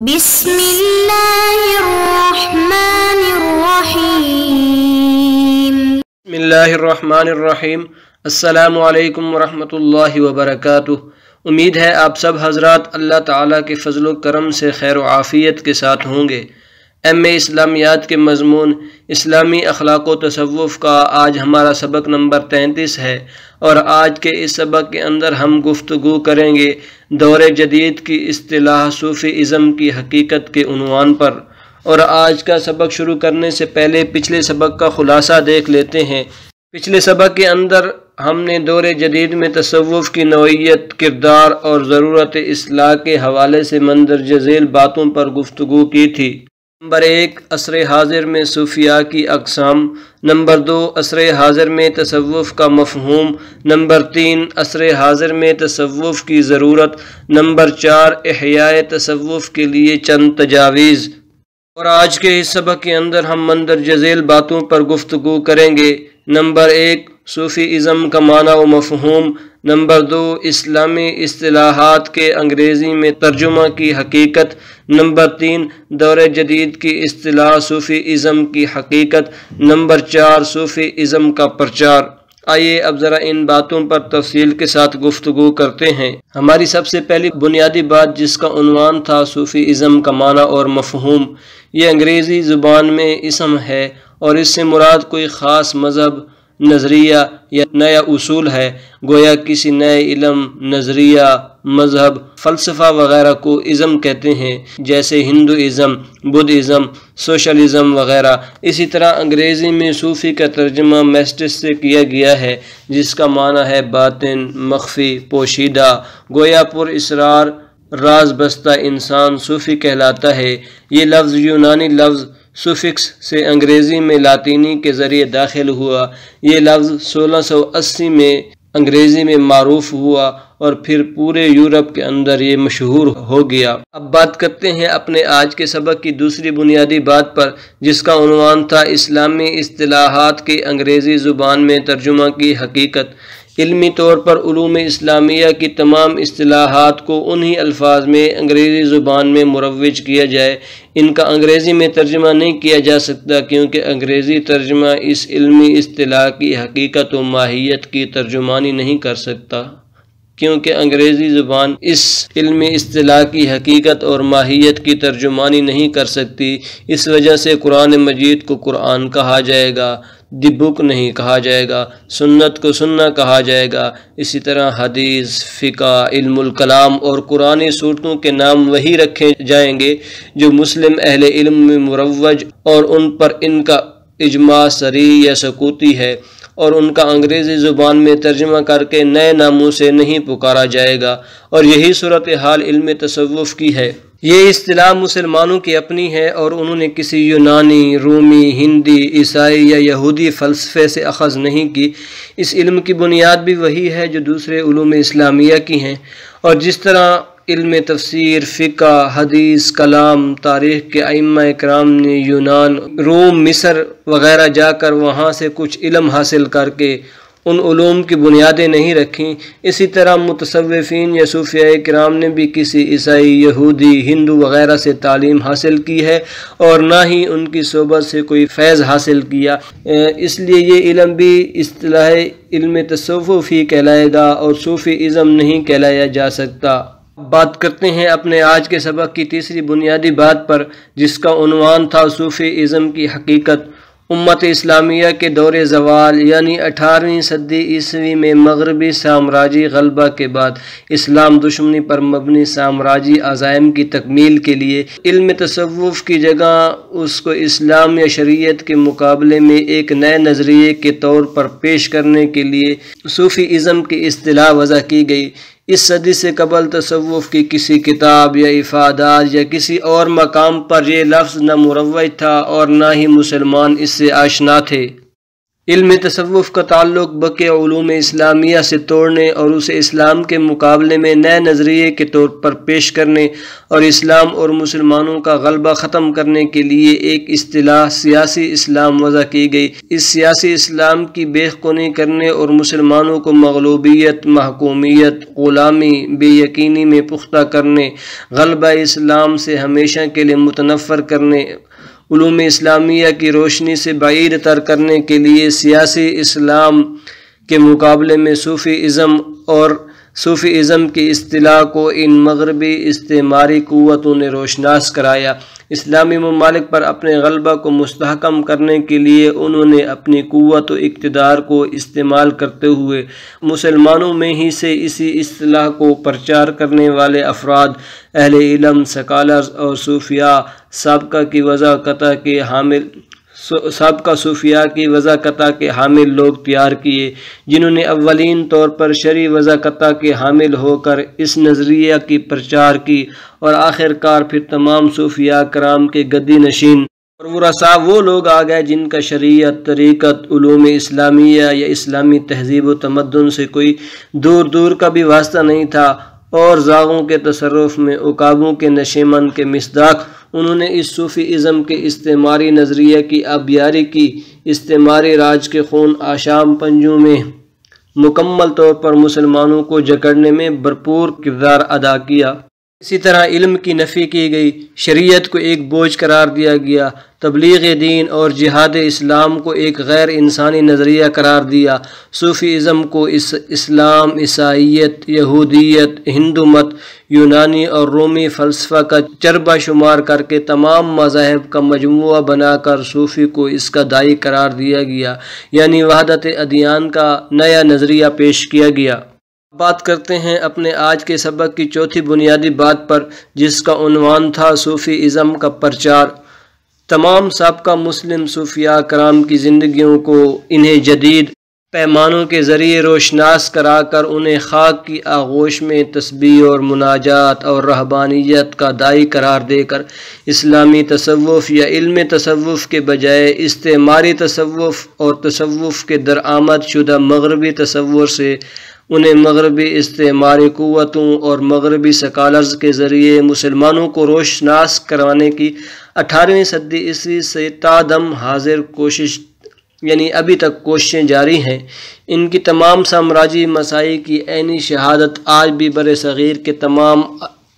بسم اللہ الرحمن الرحیم بسم اللہ الرحمن الرحیم۔ السلام علیکم ورحمۃ اللہ وبرکاتہ۔ امید ہے آپ سب حضرات اللہ تعالیٰ کے فضل و کرم سے خیر و عافیت کے ساتھ ہوں گے۔ ایم.اے اسلامیات کے مضمون اسلامی اخلاق و تصوف کا آج ہمارا سبق نمبر 33 ہے، اور آج کے اس سبق کے اندر ہم گفتگو کریں گے دور جدید کی اصطلاح صوفی ازم کی حقیقت کے عنوان پر۔ اور آج کا سبق شروع کرنے سے پہلے پچھلے سبق کا خلاصہ دیکھ لیتے ہیں۔ پچھلے سبق کے اندر ہم نے دور جدید میں تصوف کی نوعیت، کردار اور ضرورت اصلاح کے حوالے سے مندرجہ ذیل باتوں پر گفتگو کی تھی۔ نمبر 1، عصر حاضر میں صوفیاء کی اقسام۔ نمبر 2، عصر حاضر میں تصوف کا مفہوم۔ نمبر 3، عصر حاضر میں تصوف کی ضرورت۔ نمبر 4، احیاء تصوف کے لیے چند تجاویز۔ اور آج کے اس سبق کے اندر ہم مندرجہ ذیل باتوں پر گفتگو کریں گے۔ نمبر 1، صوفی ازم کا معنی و مفہوم۔ نمبر 2، اسلامی اصطلاحات کے انگریزی میں ترجمہ کی حقیقت۔ نمبر 3، دور جدید کی اصطلاح صوفی ازم کی حقیقت۔ نمبر 4، صوفی ازم کا پرچار۔ آئیے اب ذرا ان باتوں پر تفصیل کے ساتھ گفتگو کرتے ہیں۔ ہماری سب سے پہلی بنیادی بات جس کا عنوان تھا صوفی ازم کا معنی اور مفہوم، یہ انگریزی زبان میں اسم ہے، اور اس سے مراد کوئی خاص مذہب، نظریہ یا نیا اصول ہے۔ گویا کسی نئے علم، نظریہ، مذہب، فلسفہ وغیرہ کو ازم کہتے ہیں، جیسے ہندو ازم، بدھ ازم، سوشلزم وغیرہ۔ اسی طرح انگریزی میں صوفی کا ترجمہ میسٹس سے کیا گیا ہے، جس کا معنی ہے باطن، مخفی، پوشیدہ۔ گویا پر اسرار، راز بستہ انسان صوفی کہلاتا ہے۔ یہ لفظ یونانی لفظ سوفکس سے انگریزی میں لاطینی کے ذریعے داخل ہوا۔ یہ لفظ 1680 میں انگریزی میں معروف ہوا اور پھر پورے یورپ کے اندر یہ مشہور ہو گیا۔ اب بات کرتے ہیں اپنے آج کے سبق کی دوسری بنیادی بات پر، جس کا عنوان تھا اسلامی اصطلاحات کی انگریزی زبان میں ترجمہ کی حقیقت۔ علمی طور پر علوم اسلامیہ کی تمام اصطلاحات کو انہی الفاظ میں انگریزی زبان میں مروج کیا جائے۔ ان کا انگریزی میں ترجمہ نہیں کیا جا سکتا، کیونکہ انگریزی ترجمہ اس علمی اصطلاح کی حقیقت و ماہیت کی ترجمانی نہیں کر سکتا۔ کیونکہ انگریزی زبان اس علمی اصطلاح کی حقیقت اور ماہیت کی ترجمانی نہیں کر سکتی، اس وجہ سے قرآن مجید کو قرآن کہا جائے گا، دی بک نہیں کہا جائے گا، سنت کو سنہ کہا جائے گا۔ اسی طرح حدیث، فقہ، علم الکلام اور قرآنی صورتوں کے نام وہی رکھے جائیں گے جو مسلم اہل علم میں مروج اور ان پر ان کا اجماع صریح یا سکوتی ہے، اور ان کا انگریزی زبان میں ترجمہ کر کے نئے ناموں سے نہیں پکارا جائے گا۔ اور یہی صورتحال علم تصوف کی ہے۔ یہ اصطلاح مسلمانوں کی اپنی ہے، اور انہوں نے کسی یونانی، رومی، ہندی، عیسائی یا یہودی فلسفے سے اخذ نہیں کی۔ اس علم کی بنیاد بھی وہی ہے جو دوسرے علوم اسلامیہ کی ہیں، اور جس طرح علم تفسیر، فقہ، حدیث، کلام، تاریخ کے ائمہ کرام نے یونان، روم، مصر وغیرہ جا کر وہاں سے کچھ علم حاصل کر کے ان علوم کی بنیادیں نہیں رکھیں، اسی طرح متصوفین یا صوفیاء کرام نے بھی کسی عیسائی، یہودی، ہندو وغیرہ سے تعلیم حاصل کی ہے، اور نہ ہی ان کی صحبت سے کوئی فیض حاصل کیا۔ اس لیے یہ علم بھی اصطلاح علم تصوف ہی کہلائے گا، اور صوفی ازم نہیں کہلایا جا سکتا۔ بات کرتے ہیں اپنے آج کے سبق کی تیسری بنیادی بات پر، جس کا عنوان تھا صوفی ازم کی حقیقت۔ امت اسلامیہ کے دور زوال یعنی 18ویں صدی عیسوی میں مغربی سامراجی غلبہ کے بعد اسلام دشمنی پر مبنی سامراجی عزائم کی تکمیل کے لیے علم تصوف کی جگہ اس کو اسلام یا شریعت کے مقابلے میں ایک نئے نظریے کے طور پر پیش کرنے کے لیے صوفی ازم کی اصطلاح وضع کی گئی۔ اس صدی سے قبل تصوف کی کسی کتاب یا افادات یا کسی اور مقام پر یہ لفظ نہ مروج تھا، اور نہ ہی مسلمان اس سے آشنا تھے۔ علم تصوف کا تعلق بقیہ علوم اسلامیہ سے توڑنے اور اسے اسلام کے مقابلے میں نئے نظریے کے طور پر پیش کرنے اور اسلام اور مسلمانوں کا غلبہ ختم کرنے کے لیے ایک اصطلاح سیاسی اسلام وضع کی گئی۔ اس سیاسی اسلام کی بے خونی کرنے اور مسلمانوں کو مغلوبیت، محکومیت، غلامی، بے یقینی میں پختہ کرنے، غلبہ اسلام سے ہمیشہ کے لیے متنفر کرنے، علوم اسلامیہ کی روشنی سے بعید تر کرنے کے لیے سیاسی اسلام کے مقابلے میں صوفی ازم اور صوفی ازم کی اصطلاح کو ان مغربی استعماری قوتوں نے روشناس کرایا۔ اسلامی ممالک پر اپنے غلبہ کو مستحکم کرنے کے لیے انہوں نے اپنی قوت و اقتدار کو استعمال کرتے ہوئے مسلمانوں میں ہی سے اسی اصطلاح کو پرچار کرنے والے افراد، اہل علم، سکالرز اور صوفیاء سابقہ کی وضاقتہ کے حامل لوگ تیار کیے، جنہوں نے اولین طور پر شرعی وضاقتہ کے حامل ہو کر اس نظریہ کی پرچار کی اور آخر کار پھر تمام صوفیاء کرام کے گدی نشین اور ورثاء وہ لوگ آ گئے جن کا شریعت، طریقت، علوم اسلامیہ یا اسلامی تہذیب و تمدن سے کوئی دور کا بھی واسطہ نہیں تھا، اور زاغوں کے تصرف میں عقابوں کے نشیمن کے مصداق انہوں نے اس صوفی ازم کے استعماری نظریے کی آبیاری کی، استعماری راج کے خون آشام پنجوں میں مکمل طور پر مسلمانوں کو جکڑنے میں بھرپور کردار ادا کیا۔ اسی طرح علم کی نفی کی گئی، شریعت کو ایک بوجھ قرار دیا گیا، تبلیغ دین اور جہاد اسلام کو ایک غیر انسانی نظریہ قرار دیا۔ صوفی ازم کو اسلام، عیسائیت، یہودیت، ہندو مت، یونانی اور رومی فلسفہ کا چربہ شمار کر کے تمام مذاہب کا مجموعہ بنا کر صوفی کو اس کا داعی قرار دیا گیا، یعنی وحدت ادیان کا نیا نظریہ پیش کیا گیا۔ بات کرتے ہیں اپنے آج کے سبق کی چوتھی بنیادی بات پر، جس کا عنوان تھا صوفی ازم کا پرچار۔ تمام سابقہ مسلم صوفیاء کرام کی زندگیوں کو انہیں جدید پیمانوں کے ذریعے روشناس کرا کر انہیں خاک کی آغوش میں تسبیح اور مناجات اور رہبانیت کا داعی قرار دے کر اسلامی تصوف یا علم تصوف کے بجائے استعماری تصوف اور تصوف کے درآمد شدہ مغربی تصور سے انہیں مغربی استعماری قوتوں اور مغربی سکالرز کے ذریعے مسلمانوں کو روشناس کروانے کی 18ویں صدی عیسوی سے تا دم حاضر کوشش، یعنی ابھی تک کوششیں جاری ہیں۔ ان کی تمام سامراجی مساعی کی عینی شہادت آج بھی بر صغیر کے تمام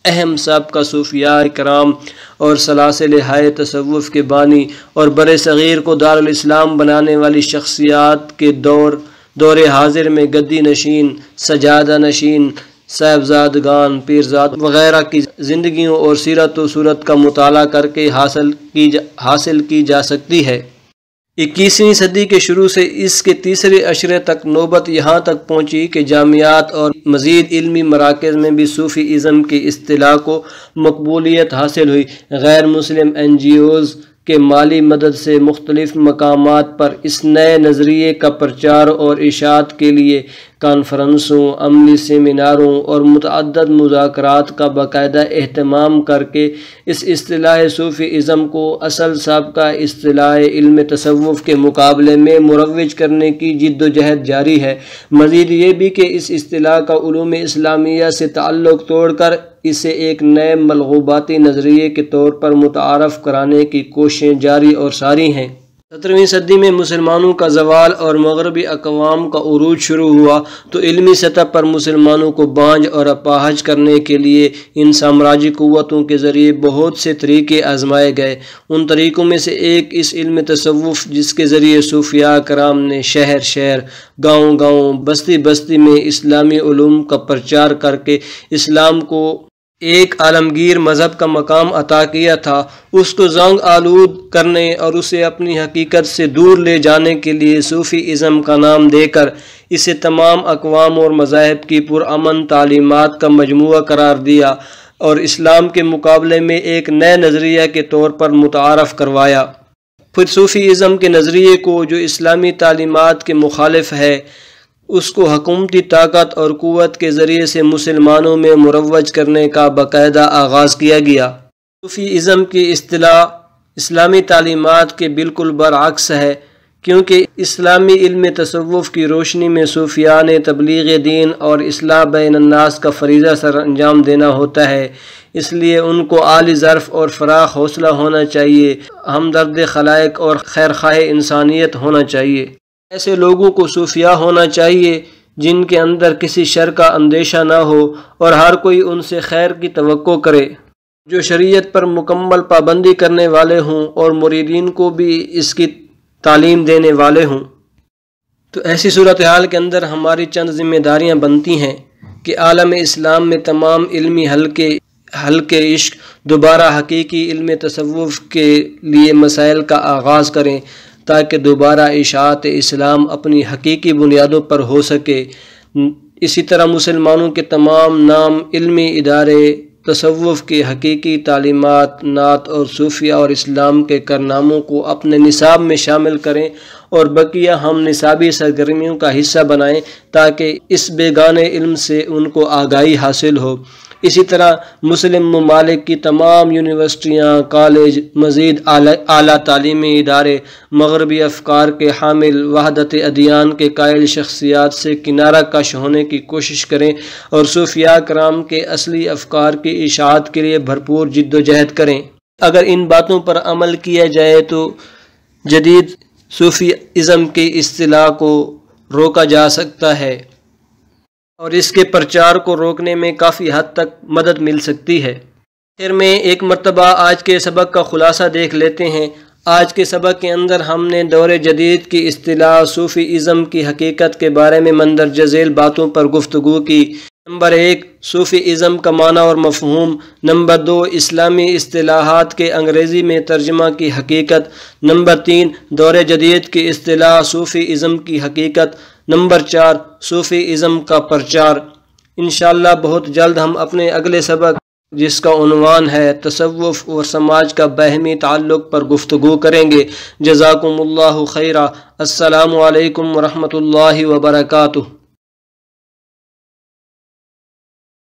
اہم سابقہ صوفیاء کرام اور سلاسل ہائے تصوف کے بانی اور بر صغیر کو دارالاسلام بنانے والی شخصیات کے دور حاضر میں گدی نشین، سجادہ نشین، صاحبزادگان، پیرزاد وغیرہ کی زندگیوں اور سیرت و صورت کا مطالعہ کر کے حاصل کی جا سکتی ہے۔ 21ویں صدی کے شروع سے اس کے تیسرے عشرے تک نوبت یہاں تک پہنچی کہ جامعات اور مزید علمی مراکز میں بھی صوفی ازم کی اصطلاح کو مقبولیت حاصل ہوئی۔ غیر مسلم NGOs کے مالی مدد سے مختلف مقامات پر اس نئے نظریے کا پرچار اور اشاعت کے لیے کانفرنسوں، عملی سیمیناروں اور متعدد مذاکرات کا باقاعدہ اہتمام کر کے اس اصطلاح صوفی ازم کو اصل سابقہ اصطلاح علم تصوف کے مقابلے میں مروج کرنے کی جد و جہد جاری ہے۔ مزید یہ بھی کہ اس اصطلاح کا علوم اسلامیہ سے تعلق توڑ کر اسے ایک نئے ملغوباتی نظریے کے طور پر متعارف کرانے کی کوششیں جاری اور ساری ہیں۔ 17ویں صدی میں مسلمانوں کا زوال اور مغربی اقوام کا عروج شروع ہوا تو علمی سطح پر مسلمانوں کو بانجھ اور اپاہج کرنے کے لیے ان سامراجی قوتوں کے ذریعے بہت سے طریقے آزمائے گئے۔ ان طریقوں میں سے ایک اس علم تصوف جس کے ذریعے صوفیاء کرام نے شہر شہر، گاؤں گاؤں، بستی بستی میں اسلامی علوم کا پرچار کر کے اسلام کو ایک عالمگیر مذہب کا مقام عطا کیا تھا، اس کو زنگ آلود کرنے اور اسے اپنی حقیقت سے دور لے جانے کے لیے صوفی ازم کا نام دے کر اسے تمام اقوام اور مذاہب کی پرامن تعلیمات کا مجموعہ قرار دیا اور اسلام کے مقابلے میں ایک نئے نظریہ کے طور پر متعارف کروایا۔ پھر صوفی ازم کے نظریے کو جو اسلامی تعلیمات کے مخالف ہے اس کو حکومتی طاقت اور قوت کے ذریعے سے مسلمانوں میں مروج کرنے کا باقاعدہ آغاز کیا گیا۔ صوفی ازم کی اصطلاح اسلامی تعلیمات کے بالکل برعکس ہے کیونکہ اسلامی علم تصوف کی روشنی میں صوفیان تبلیغ دین اور اصلاح بین الناس کا فریضہ سر انجام دینا ہوتا ہے، اس لیے ان کو عالی ظرف اور فراخ حوصلہ ہونا چاہیے، ہمدرد خلائق اور خیرخواہ انسانیت ہونا چاہیے۔ ایسے لوگوں کو صوفیاء ہونا چاہیے جن کے اندر کسی شر کا اندیشہ نہ ہو اور ہر کوئی ان سے خیر کی توقع کرے، جو شریعت پر مکمل پابندی کرنے والے ہوں اور مریدین کو بھی اس کی تعلیم دینے والے ہوں۔ تو ایسی صورتحال کے اندر ہماری چند ذمہ داریاں بنتی ہیں کہ عالم اسلام میں تمام علمی حلقے عشق دوبارہ حقیقی علم تصوف کے لیے مسائل کا آغاز کریں تاکہ دوبارہ اشاعت اسلام اپنی حقیقی بنیادوں پر ہو سکے۔ اسی طرح مسلمانوں کے تمام نام علمی ادارے تصوف کی حقیقی تعلیمات، نعت اور صوفیہ اور اسلام کے کارناموں کو اپنے نصاب میں شامل کریں اور بقیہ ہم نصابی سرگرمیوں کا حصہ بنائیں تاکہ اس بیگانے علم سے ان کو آگاہی حاصل ہو۔ اسی طرح مسلم ممالک کی تمام یونیورسٹیاں، کالج، مزید اعلیٰ تعلیمی ادارے مغربی افکار کے حامل، وحدت ادیان کے قائل شخصیات سے کنارہ کش ہونے کی کوشش کریں اور صوفیاء کرام کے اصلی افکار کی اشاعت کے لیے بھرپور جد و جہد کریں۔ اگر ان باتوں پر عمل کیا جائے تو جدید صوفی ازم کی اصطلاح کو روکا جا سکتا ہے اور اس کے پرچار کو روکنے میں کافی حد تک مدد مل سکتی ہے۔ پھر میں ایک مرتبہ آج کے سبق کا خلاصہ دیکھ لیتے ہیں۔ آج کے سبق کے اندر ہم نے دور جدید کی اصطلاح صوفی ازم کی حقیقت کے بارے میں مندرجہ ذیل باتوں پر گفتگو کی۔ نمبر 1، صوفی ازم کا معنی اور مفہوم۔ نمبر 2، اسلامی اصطلاحات کے انگریزی میں ترجمہ کی حقیقت۔ نمبر 3، دور جدید کی اصطلاح صوفی ازم کی حقیقت۔ نمبر 4، صوفی ازم کا پرچار۔ انشاءاللہ بہت جلد ہم اپنے اگلے سبق جس کا عنوان ہے تصوف اور سماج کا باہمی تعلق پر گفتگو کریں گے۔ جزاکم اللہ خیرا۔ السلام علیکم ورحمۃ اللہ وبرکاتہ۔